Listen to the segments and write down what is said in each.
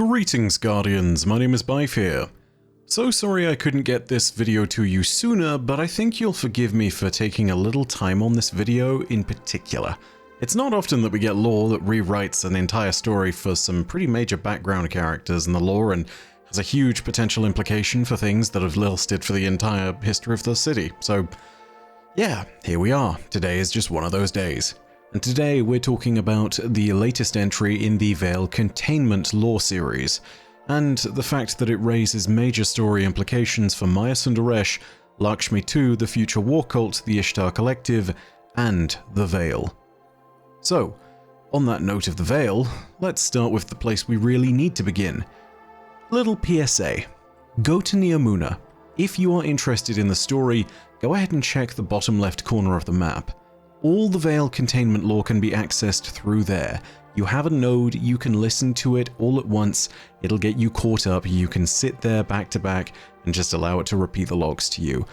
Greetings, Guardians, my name is Bife here. So sorry I couldn't get this video to you sooner, but I think you'll forgive me for taking a little time on this video in particular. It's not often that we get lore that rewrites an entire story for some pretty major background characters in the lore and has a huge potential implication for things that have lasted for the entire history of the city. So yeah, here we are. Today is just one of those days. And today we're talking about the latest entry in the Veil Containment lore series, and the fact that it raises major story implications for Maya Sundaresh, Lakshmi II, the Future War Cult, the Ishtar Collective, and the Veil. So, on that note of the Veil, let's start with the place we really need to begin. Little PSA. Go to Neomuna. If you are interested in the story, go ahead and check the bottom left corner of the map. All the Veil Containment lore can be accessed through there. You have a node, you can listen to it all at once, it'll get you caught up, you can sit there back to back and just allow it to repeat the logs to you.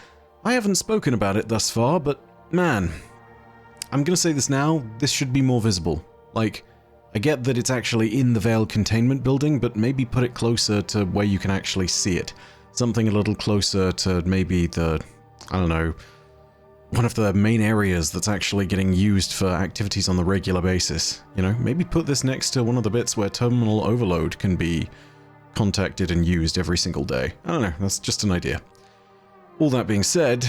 I haven't spoken about it thus far, but man, I'm gonna say this now, this should be more visible. Like, I get that it's actually in the Veil Containment building, but maybe put it closer to where you can actually see it. Something a little closer to maybe the, I don't know, one of the main areas that's actually getting used for activities on the regular basis. You know, maybe put this next to one of the bits where terminal overload can be contacted and used every single day. I don't know, that's just an idea. All that being said,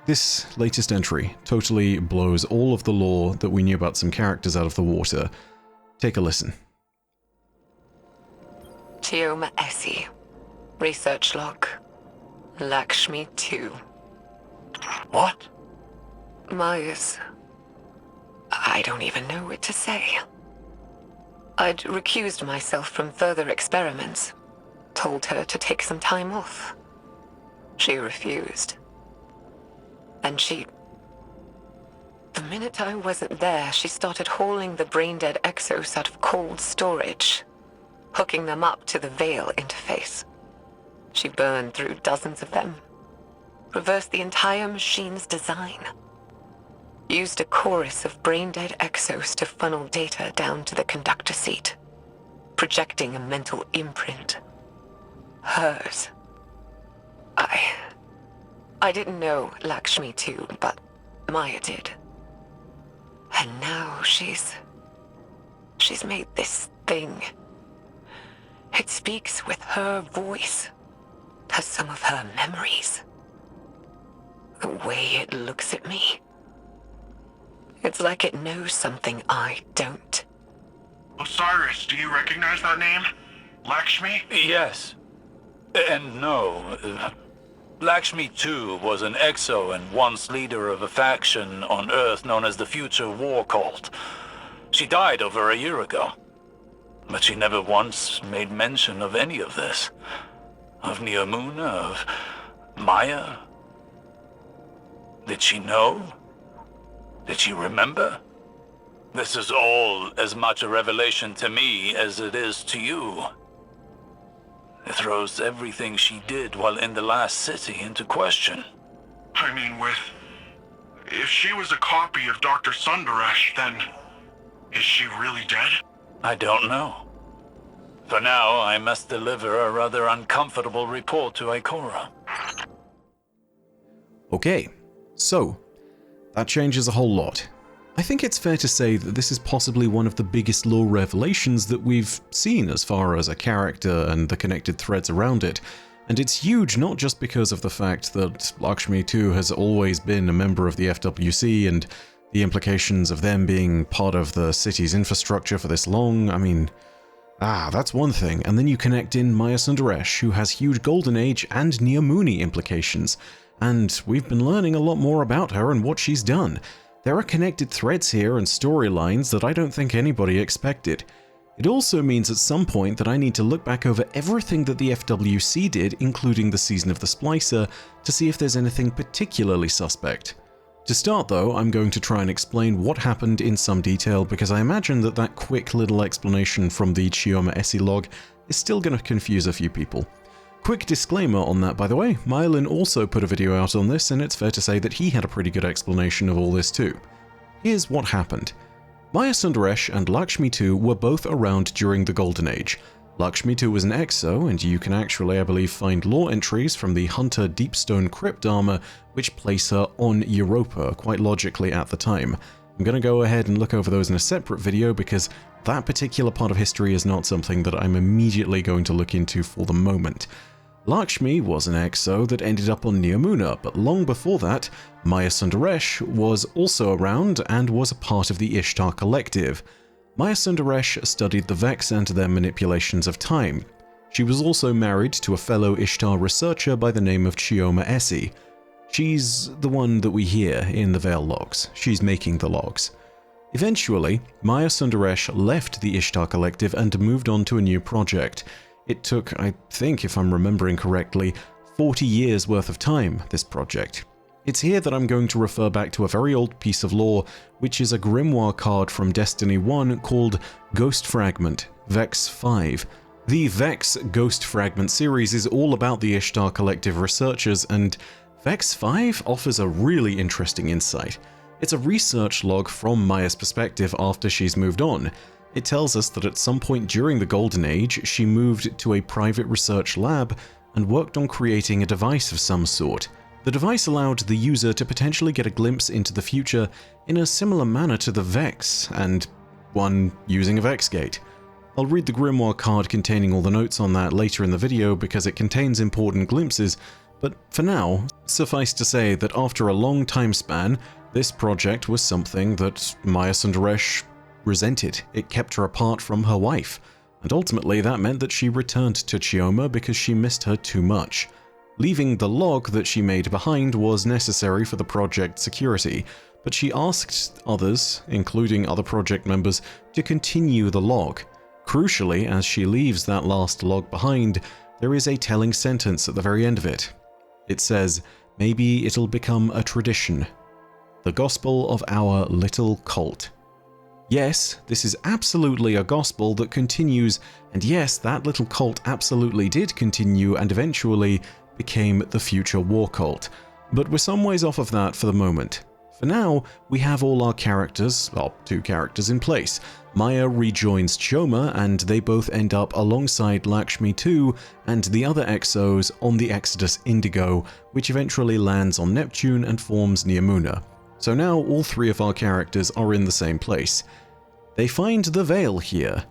this latest entry totally blows all of the lore that we knew about some characters out of the water. Take a listen. Chioma Essie. Research log. Lakshmi II. What? Maya's... I don't even know what to say. I'd recused myself from further experiments. Told her to take some time off. She refused. And the minute I wasn't there, she started hauling the brain-dead Exos out of cold storage, hooking them up to the Veil interface. She burned through dozens of them. Reversed the entire machine's design. Used a chorus of brain-dead Exos to funnel data down to the conductor seat, projecting a mental imprint. Hers. I didn't know Lakshmi II, but Maya did. And now she's made this thing. It speaks with her voice, has some of her memories. The way it looks at me. It's like it knows something I don't. Osiris, do you recognize that name? Lakshmi? Yes. And no. Lakshmi II was an Exo and once leader of a faction on Earth known as the Future War Cult. She died over a year ago. But she never once made mention of any of this. Of Neomuna, of Maya. Did she know? Did she remember? This is all as much a revelation to me as it is to you. It throws everything she did while in the last city into question. I mean, if she was a copy of Dr. Sundaresh, then is she really dead? I don't know. For now, I must deliver a rather uncomfortable report to Ikora. Okay, so that changes a whole lot. I think it's fair to say that this is possibly one of the biggest lore revelations that we've seen as far as a character and the connected threads around it, and it's huge not just because of the fact that Lakshmi II has always been a member of the FWC and the implications of them being part of the city's infrastructure for this long. I mean, that's one thing, and then you connect in Maya Sundaresh, who has huge Golden Age and Neomuna implications, and we've been learning a lot more about her and what she's done. There are connected threads here and storylines that I don't think anybody expected. It also means at some point that I need to look back over everything that the FWC did, including the Season of the Splicer, to see if there's anything particularly suspect. To start though, I'm going to try and explain what happened in some detail, because I imagine that that quick little explanation from the Chioma Essie log is still going to confuse a few people. Quick disclaimer on that, by the way, Myelin also put a video out on this, and it's fair to say that he had a pretty good explanation of all this too. Here's what happened. Maya Sundaresh and Lakshmi II were both around during the Golden Age. Lakshmi 2 was an exo, and you can actually, I believe, find lore entries from the Hunter Deepstone Crypt armor which place her on Europa, quite logically at the time. I'm going to go ahead and look over those in a separate video because that particular part of history is not something that I'm immediately going to look into for the moment. Lakshmi was an exo that ended up on Neomuna, but long before that, Maya Sundaresh was also around and was a part of the Ishtar Collective. Maya Sundaresh studied the Vex and their manipulations of time. She was also married to a fellow Ishtar researcher by the name of Chioma Essie. She's the one that we hear in the Veil logs. She's making the logs. Eventually, Maya Sundaresh left the Ishtar Collective and moved on to a new project. It took, I think if I'm remembering correctly, 40 years worth of time, this project. It's here that I'm going to refer back to a very old piece of lore, which is a grimoire card from Destiny 1 called Ghost Fragment, Vex 5. The Vex Ghost Fragment series is all about the Ishtar Collective researchers, and Vex 5 offers a really interesting insight. It's a research log from Maya's perspective after she's moved on. It tells us that at some point during the Golden Age, she moved to a private research lab and worked on creating a device of some sort. The device allowed the user to potentially get a glimpse into the future in a similar manner to the Vex, and one using a Vex Gate. I'll read the grimoire card containing all the notes on that later in the video because it contains important glimpses, but for now, suffice to say that after a long time span, this project was something that Maya Sundaresh resented. It kept her apart from her wife, and ultimately that meant that she returned to Chioma because she missed her too much. Leaving the log that she made behind was necessary for the project's security, but she asked others, including other project members, to continue the log. Crucially, as she leaves that last log behind, there is a telling sentence at the very end of it. It says, "Maybe it'll become a tradition. The gospel of our little cult." Yes, this is absolutely a gospel that continues, and yes, that little cult absolutely did continue and eventually became the future war cult. But we're some ways off of that for the moment. For now, we have all our characters, well, 2 characters in place. Maya rejoins Chioma, and they both end up alongside Lakshmi 2 and the other exos on the Exodus Indigo, which eventually lands on Neptune and forms Neomuna. So now all 3 of our characters are in the same place. They find the Veil here.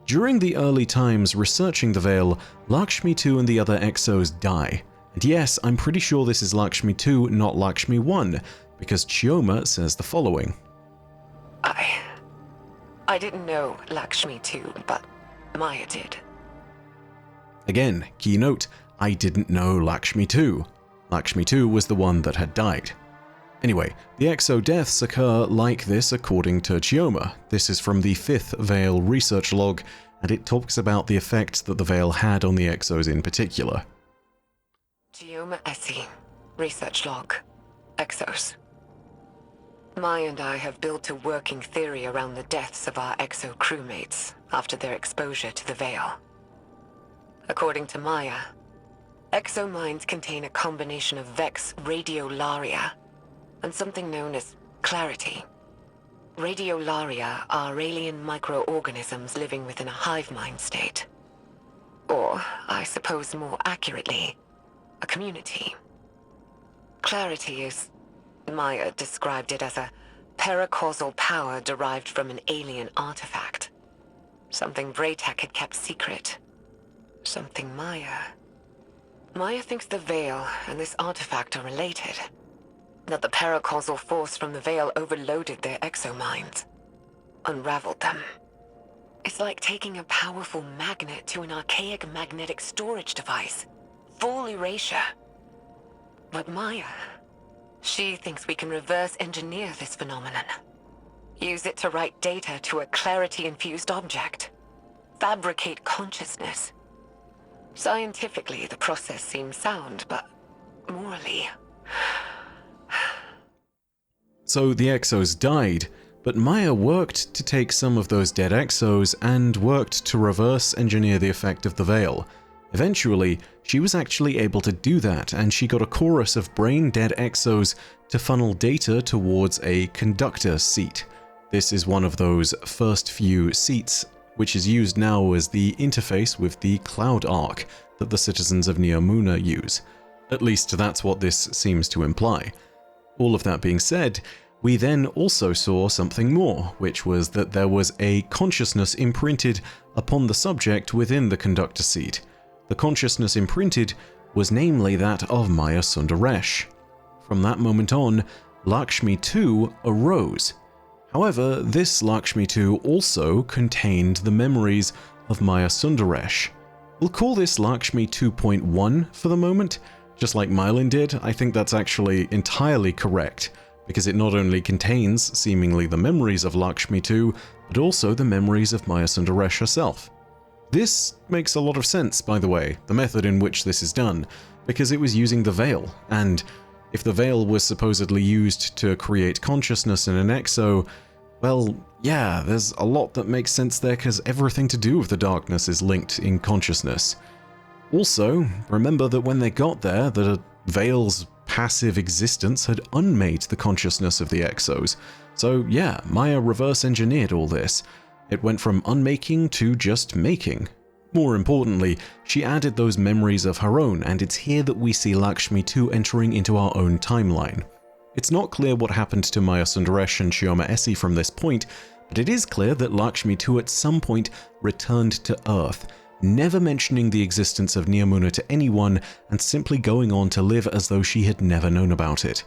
During the early times researching the Veil, Lakshmi 2 and the other exos die. And yes, I'm pretty sure this is Lakshmi 2, not Lakshmi 1, because Chioma says the following. I didn't know Lakshmi 2, but Maya did. Again, keynote, I didn't know Lakshmi 2. Lakshmi 2 was the one that had died. Anyway, the exo deaths occur like this according to Chioma. This is from the 5th Veil research log, and it talks about the effect that the Veil had on the exos in particular. Chioma Essie, research log, Exos. Maya and I have built a working theory around the deaths of our exo crewmates after their exposure to the Veil. According to Maya, exo minds contain a combination of Vex radiolaria and something known as clarity. Radiolaria are alien microorganisms living within a hive mind state. Or, I suppose more accurately, a community. Clarity is, Maya described it as a paracausal power derived from an alien artifact. Something Braytech had kept secret. Something Maya thinks the Veil and this artifact are related. That the paracausal force from the Veil overloaded their exominds. Unraveled them. It's like taking a powerful magnet to an archaic magnetic storage device. Full erasure. But Maya, she thinks we can reverse engineer this phenomenon. Use it to write data to a clarity-infused object. Fabricate consciousness. Scientifically, the process seems sound, but morally... So the exos died, but Maya worked to take some of those dead exos and worked to reverse engineer the effect of the Veil. Eventually, she was actually able to do that, and she got a chorus of brain-dead exos to funnel data towards a conductor seat. This is one of those first few seats which is used now as the interface with the Cloud Ark that the citizens of Neomuna use. At least that's what this seems to imply. All of that being said, we then also saw something more, which was that there was a consciousness imprinted upon the subject within the conductor seat. The consciousness imprinted was namely that of Maya Sundaresh. From that moment on, Lakshmi 2 arose. However, this Lakshmi 2 also contained the memories of Maya Sundaresh. We'll call this Lakshmi 2.1 for the moment. Just like Mylin did, I think that's actually entirely correct, because it not only contains seemingly the memories of Lakshmi 2, but also the memories of Maya Sundaresh herself. This makes a lot of sense, by the way, the method in which this is done, because it was using the Veil, and if the Veil was supposedly used to create consciousness in an exo, well, yeah, there's a lot that makes sense there because everything to do with the darkness is linked in consciousness. Also, remember that when they got there, the Veil's passive existence had unmade the consciousness of the exos. So yeah, Maya reverse engineered all this. It went from unmaking to just making. More importantly, she added those memories of her own, and it's here that we see Lakshmi 2 entering into our own timeline. It's not clear what happened to Maya Sundaresh and Chioma Essi from this point, but it is clear that Lakshmi 2 at some point returned to Earth, never mentioning the existence of Neomuna to anyone and simply going on to live as though she had never known about it.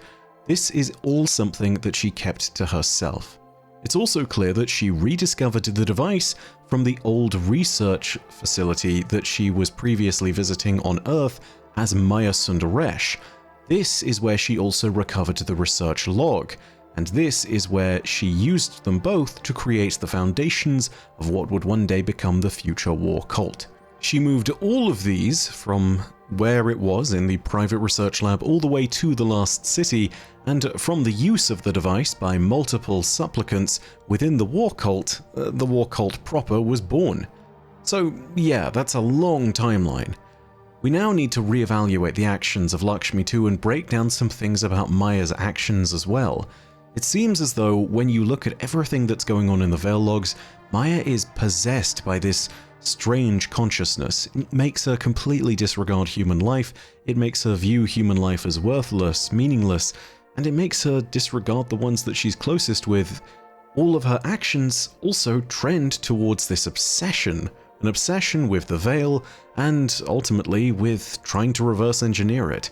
This is all something that she kept to herself. It's also clear that she rediscovered the device from the old research facility that she was previously visiting on Earth as Maya Sundaresh. This is where she also recovered the research log, and this is where she used them both to create the foundations of what would one day become the future war cult. She moved all of these from where it was in the private research lab all the way to the last city, and from the use of the device by multiple supplicants within the war cult proper was born. So yeah, that's a long timeline. We now need to reevaluate the actions of Lakshmi 2 and break down some things about Maya's actions as well. It seems as though when you look at everything that's going on in the Veil logs, Maya is possessed by this strange consciousness. It makes her completely disregard human life, it makes her view human life as worthless, meaningless, and it makes her disregard the ones that she's closest with. All of her actions also trend towards this obsession, an obsession with the Veil, and ultimately with trying to reverse engineer it.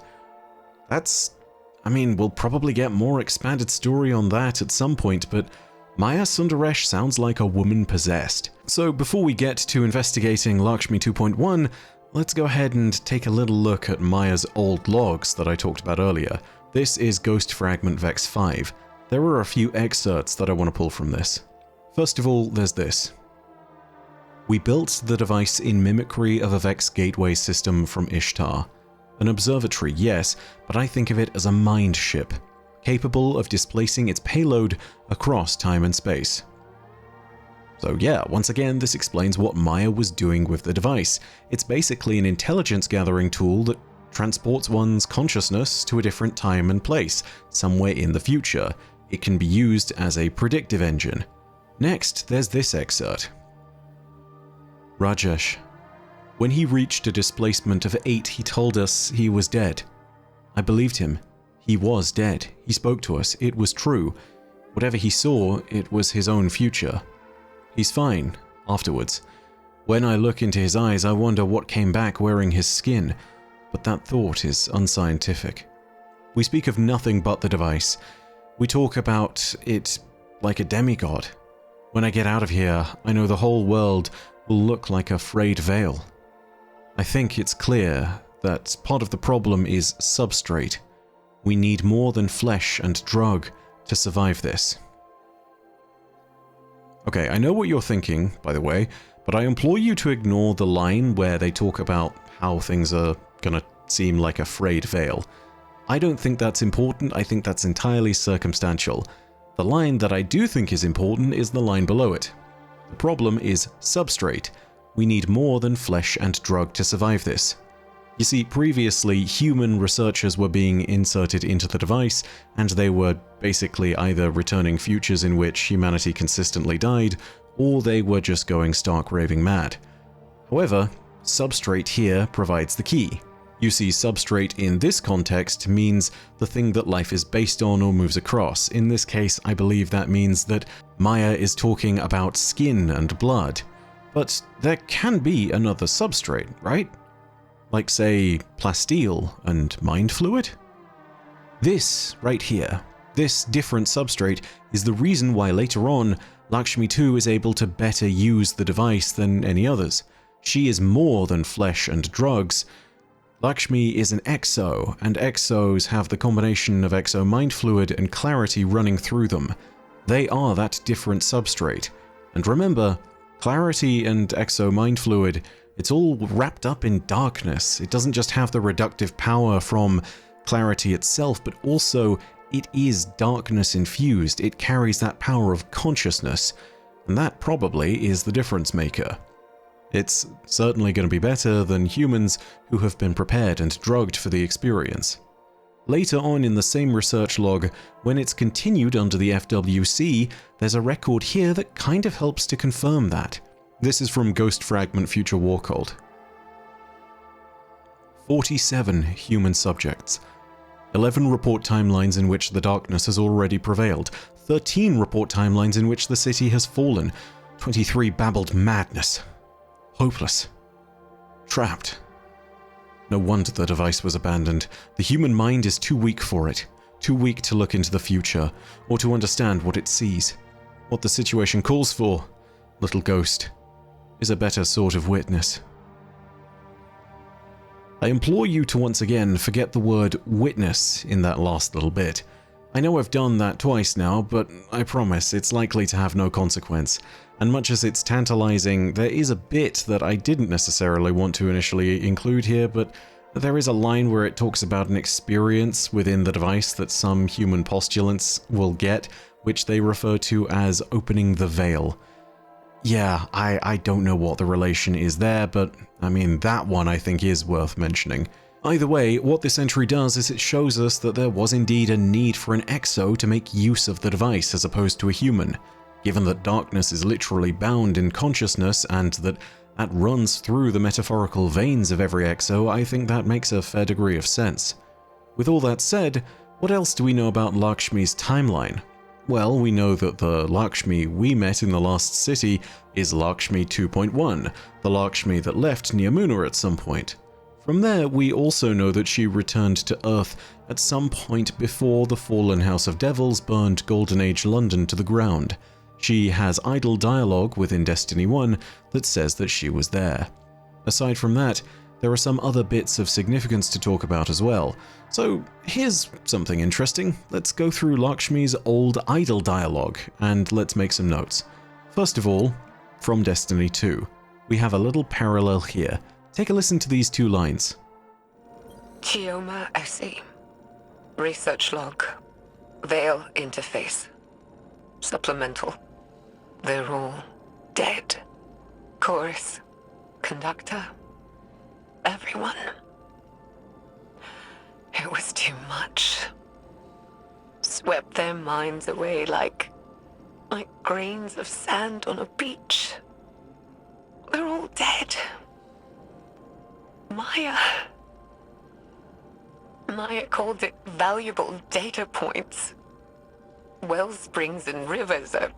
We'll probably get more expanded story on that at some point, but Maya Sundaresh sounds like a woman possessed. So before we get to investigating Lakshmi 2.1, let's go ahead and take a little look at Maya's old logs that I talked about earlier. This is Ghost Fragment Vex 5. There are a few excerpts that I want to pull from this. First of all, there's this. We built the device in mimicry of a Vex gateway system from Ishtar. An observatory, yes, but I think of it as a mind ship, capable of displacing its payload across time and space. So yeah, once again, this explains what Maya was doing with the device. It's basically an intelligence gathering tool that transports one's consciousness to a different time and place, somewhere in the future. It can be used as a predictive engine. Next, there's this excerpt. Rajesh. When he reached a displacement of 8, he told us he was dead. I believed him. He was dead. He spoke to us. It was true. Whatever he saw, it was his own future. He's fine, afterwards. When I look into his eyes, I wonder what came back wearing his skin, but that thought is unscientific. We speak of nothing but the device. We talk about it like a demigod. When I get out of here, I know the whole world will look like a frayed veil. I think it's clear that part of the problem is substrate. We need more than flesh and drug to survive this. Okay, I know what you're thinking, by the way, but I implore you to ignore the line where they talk about how things are gonna seem like a frayed veil. I don't think that's important, I think that's entirely circumstantial. The line that I do think is important is the line below it. The problem is substrate. We need more than flesh and drug to survive this. You see, previously, human researchers were being inserted into the device, and they were basically either returning futures in which humanity consistently died, or they were just going stark raving mad. However, substrate here provides the key. You see, substrate in this context means the thing that life is based on or moves across. In this case, I believe that means that Maya is talking about skin and blood. But there can be another substrate, right? Like, say, plasteel and mind fluid? This right here, this different substrate, is the reason why later on, Lakshmi 2 is able to better use the device than any others. She is more than flesh and drugs. Lakshmi is an exo, and exos have the combination of exo mind fluid and clarity running through them. They are that different substrate. And remember, clarity and exo mind fluid, it's all wrapped up in darkness. It doesn't just have the reductive power from clarity itself, but also it is darkness infused. It carries that power of consciousness, and that probably is the difference maker. It's certainly going to be better than humans who have been prepared and drugged for the experience. Later on in the same research log, when it's continued under the FWC, there's a record here that kind of helps to confirm that. This is from Ghost Fragment Future War Cult. 47 human subjects. 11 report timelines in which the darkness has already prevailed. 13 report timelines in which the city has fallen. 23 babbled madness. Hopeless. Trapped. No wonder the device was abandoned. The human mind is too weak for it. Too weak to look into the future, or to understand what it sees. What the situation calls for, little ghost, is a better sort of witness. I implore you to once again forget the word witness in that last little bit. I know I've done that twice now, but I promise it's likely to have no consequence. And much as it's tantalizing, there is a bit that I didn't necessarily want to initially include here, but there is a line where it talks about an experience within the device that some human postulants will get, which they refer to as opening the veil. Yeah, I don't know what the relation is there, but I mean, that one I think is worth mentioning. Either way, what this entry does is it shows us that there was indeed a need for an exo to make use of the device as opposed to a human. Given that darkness is literally bound in consciousness and that runs through the metaphorical veins of every exo, I think that makes a fair degree of sense. With all that said, what else do we know about Lakshmi's timeline? Well, we know that the Lakshmi we met in the Lost City is Lakshmi 2.1, the Lakshmi that left Neomuna at some point. From there, we also know that she returned to Earth at some point before the fallen House of Devils burned Golden Age London to the ground. She has idle dialogue within Destiny 1 that says that she was there. Aside from that, there are some other bits of significance to talk about as well. So here's something interesting. Let's go through Lakshmi's old idle dialogue, and let's make some notes. First of all, from Destiny 2, we have a little parallel here. Take a listen to these two lines. Chioma OC. Research log. Veil interface. Supplemental. They're all dead. Chorus. Conductor. Everyone. It was too much. Swept their minds away like grains of sand on a beach. They're all dead. Maya called it valuable data points. Wellsprings and rivers are...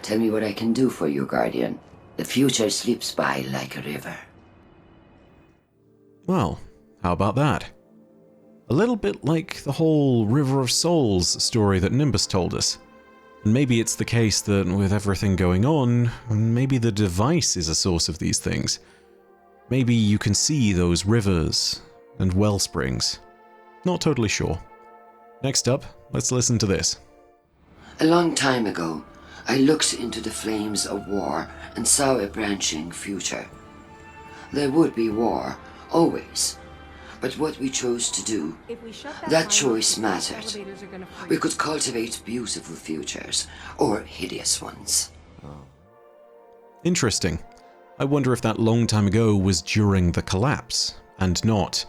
Tell me what I can do for you, Guardian. The future slips by like a river. Well, how about that? A little bit like the whole River of Souls story that Nimbus told us. And maybe it's the case that with everything going on, maybe the device is a source of these things. Maybe you can see those rivers and wellsprings. Not totally sure. Next up, let's listen to this. A long time ago, I looked into the flames of war and saw a branching future. There would be war, always. But what we chose to do, that choice mattered. We could cultivate beautiful futures, or hideous ones. Interesting. I wonder if that long time ago was during the collapse, and not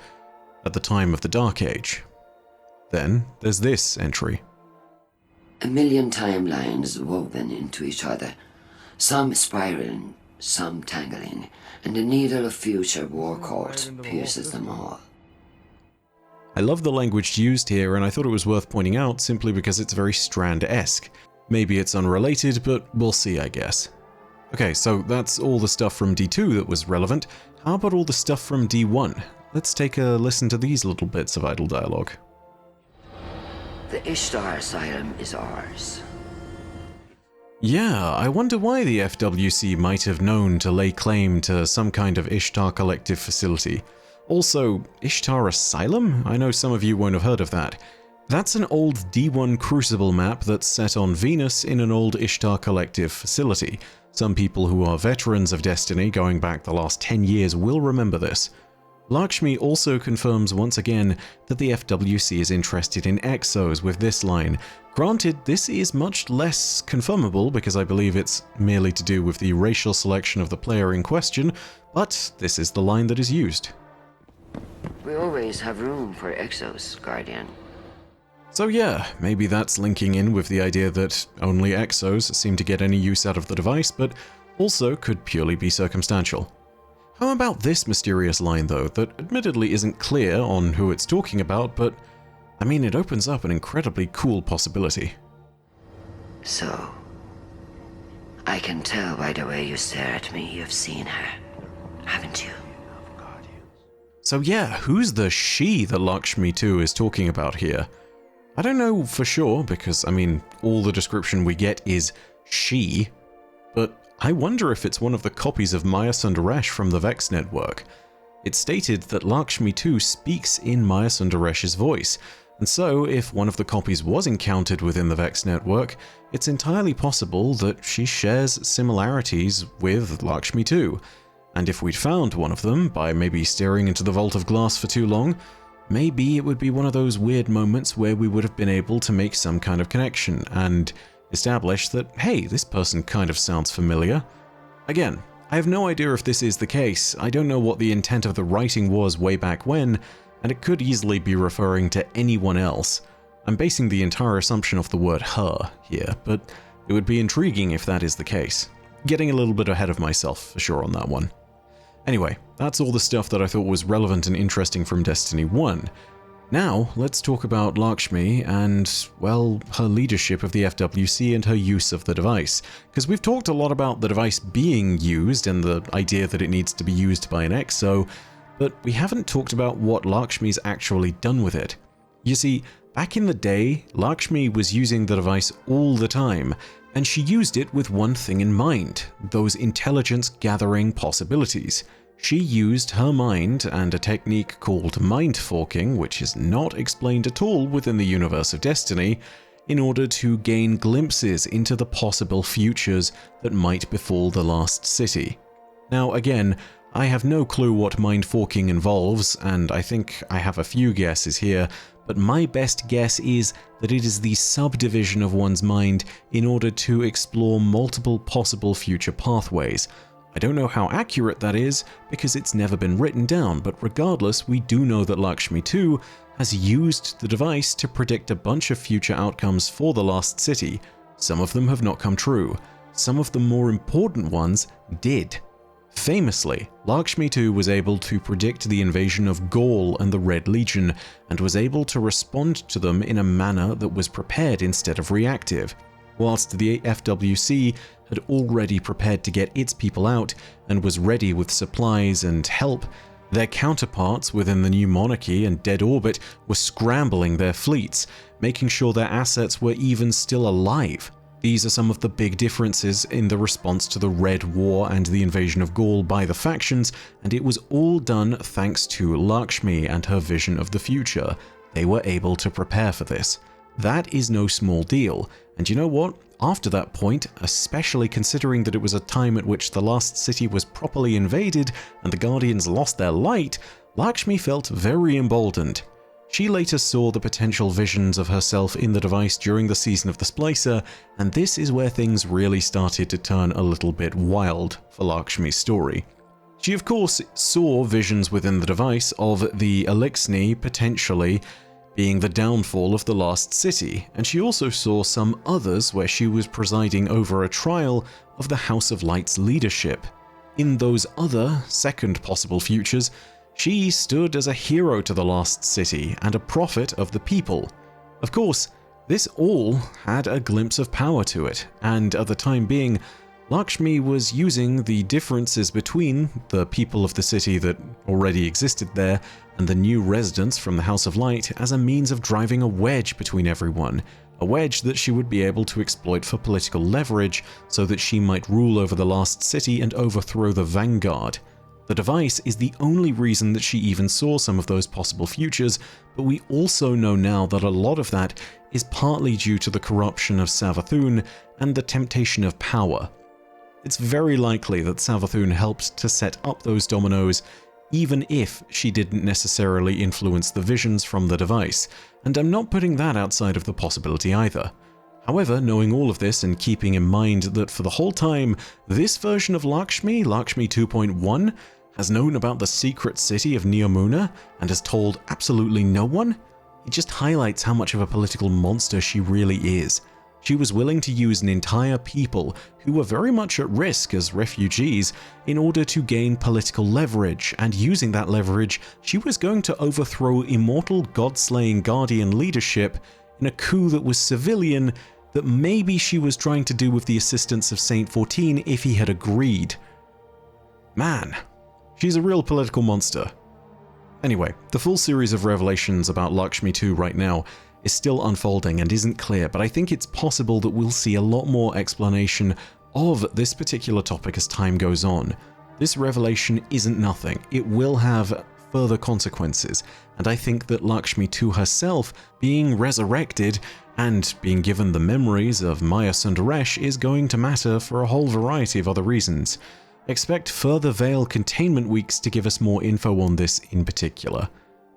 at the time of the Dark Age. Then there's this entry. A million timelines woven into each other, Some spiraling, some tangling, and the needle of future war cult pierces them all. I love the language used here, and I thought it was worth pointing out simply because it's very Strand-esque. Maybe it's unrelated, but we'll see, I guess. Okay, so that's all the stuff from D2 that was relevant. How about all the stuff from D1? Let's take a listen to these little bits of idle dialogue. The Ishtar Asylum is ours. Yeah, I wonder why the FWC might have known to lay claim to some kind of Ishtar Collective facility. Also, Ishtar Asylum? I know some of you won't have heard of that. That's an old D1 Crucible map that's set on Venus in an old Ishtar Collective facility. Some people who are veterans of Destiny going back the last 10 years will remember this. Lakshmi also confirms once again that the FWC is interested in exos with this line. Granted, this is much less confirmable because I believe it's merely to do with the racial selection of the player in question, but this is the line that is used. We always have room for exos, Guardian. So yeah, maybe that's linking in with the idea that only exos seem to get any use out of the device, but also could purely be circumstantial. How about this mysterious line though, that admittedly isn't clear on who it's talking about, but I mean it opens up an incredibly cool possibility. So, I can tell by the way you stare at me you've seen her, haven't you? So yeah, who's the she that Lakshmi 2 is talking about here? I don't know for sure, because I mean, all the description we get is she, but I wonder if it's one of the copies of Maya Sundaresh from the Vex network. It's stated that Lakshmi 2 speaks in Maya Sundaresh's voice, and so if one of the copies was encountered within the Vex network, it's entirely possible that she shares similarities with Lakshmi 2. And if we'd found one of them by maybe staring into the vault of glass for too long, maybe it would be one of those weird moments where we would have been able to make some kind of connection and establish that, hey, this person kind of sounds familiar. Again, I have no idea if this is the case. I don't know what the intent of the writing was way back when, and it could easily be referring to anyone else. I'm basing the entire assumption off the word her here, but it would be intriguing if that is the case. Getting a little bit ahead of myself for sure on that one. Anyway, that's all the stuff that I thought was relevant and interesting from Destiny 1. Now, let's talk about Lakshmi and, well, her leadership of the FWC and her use of the device. Because we've talked a lot about the device being used and the idea that it needs to be used by an exo, but we haven't talked about what Lakshmi's actually done with it. You see, back in the day, Lakshmi was using the device all the time, and she used it with one thing in mind, those intelligence-gathering possibilities. She used her mind and a technique called mind forking, which is not explained at all within the universe of Destiny, in order to gain glimpses into the possible futures that might befall the Last City. Now again, I have no clue what mind forking involves, and I think I have a few guesses here, but my best guess is that it is the subdivision of one's mind in order to explore multiple possible future pathways. I don't know how accurate that is, because it's never been written down, but regardless, we do know that Lakshmi 2 has used the device to predict a bunch of future outcomes for the Lost City. Some of them have not come true. Some of the more important ones did. Famously, Lakshmi 2 was able to predict the invasion of Gaul and the Red Legion, and was able to respond to them in a manner that was prepared instead of reactive. Whilst the FWC had already prepared to get its people out and was ready with supplies and help, their counterparts within the new monarchy and Dead Orbit were scrambling their fleets, making sure their assets were even still alive. These are some of the big differences in the response to the Red War and the invasion of Gaul by the factions, and it was all done thanks to Lakshmi and her vision of the future. They were able to prepare for this. That is no small deal, and you know what? After that point, especially considering that it was a time at which the Lost City was properly invaded and the Guardians lost their light, Lakshmi felt very emboldened. She later saw the potential visions of herself in the device during the season of the Splicer, and this is where things really started to turn a little bit wild for Lakshmi's story. She of course saw visions within the device of the Elixni potentially being the downfall of the last city, and she also saw some others where she was presiding over a trial of the House of Light's leadership. In those other, second possible futures, she stood as a hero to the lost city and a prophet of the people. Of course, this all had a glimpse of power to it, and at the time being, Lakshmi was using the differences between the people of the city that already existed there and the new residents from the House of Light as a means of driving a wedge between everyone, a wedge that she would be able to exploit for political leverage so that she might rule over the lost city and overthrow the Vanguard. The device is the only reason that she even saw some of those possible futures, but we also know now that a lot of that is partly due to the corruption of Savathun and the temptation of power. It's very likely that Savathun helped to set up those dominoes, even if she didn't necessarily influence the visions from the device, and I'm not putting that outside of the possibility either. However, knowing all of this and keeping in mind that for the whole time, this version of Lakshmi, Lakshmi 2.1, has known about the secret city of Neomuna and has told absolutely no one, it just highlights how much of a political monster she really is. She was willing to use an entire people who were very much at risk as refugees in order to gain political leverage, and using that leverage, she was going to overthrow immortal god-slaying Guardian leadership in a coup that was civilian that maybe she was trying to do with the assistance of Saint 14 if he had agreed. Man, she's a real political monster. Anyway, the full series of revelations about Lakshmi 2 right now is still unfolding and isn't clear, but I think it's possible that we'll see a lot more explanation of this particular topic as time goes on. This revelation isn't nothing. It will have further consequences, and I think that Lakshmi 2 herself being resurrected and being given the memories of Maya Sundaresh is going to matter for a whole variety of other reasons. Expect further Veil containment weeks to give us more info on this in particular.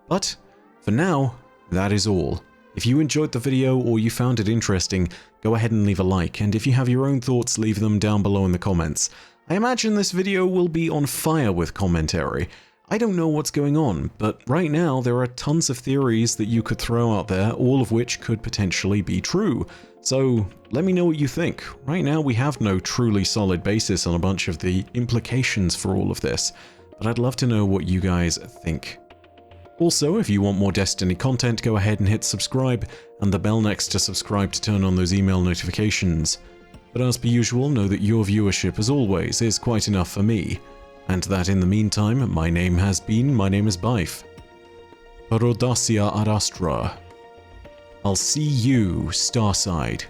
But for now, that is all. If you enjoyed the video or you found it interesting, go ahead and leave a like, and if you have your own thoughts, leave them down below in the comments. I imagine this video will be on fire with commentary. I don't know what's going on, but right now there are tons of theories that you could throw out there, all of which could potentially be true. So let me know what you think. Right now we have no truly solid basis on a bunch of the implications for all of this, but I'd love to know what you guys think. Also, if you want more Destiny content, go ahead and hit subscribe and the bell next to subscribe to turn on those email notifications. But as per usual, know that your viewership, as always, is quite enough for me, and that in the meantime, my name is Byf. Rhodacia ad Astra. I'll see you, Starside.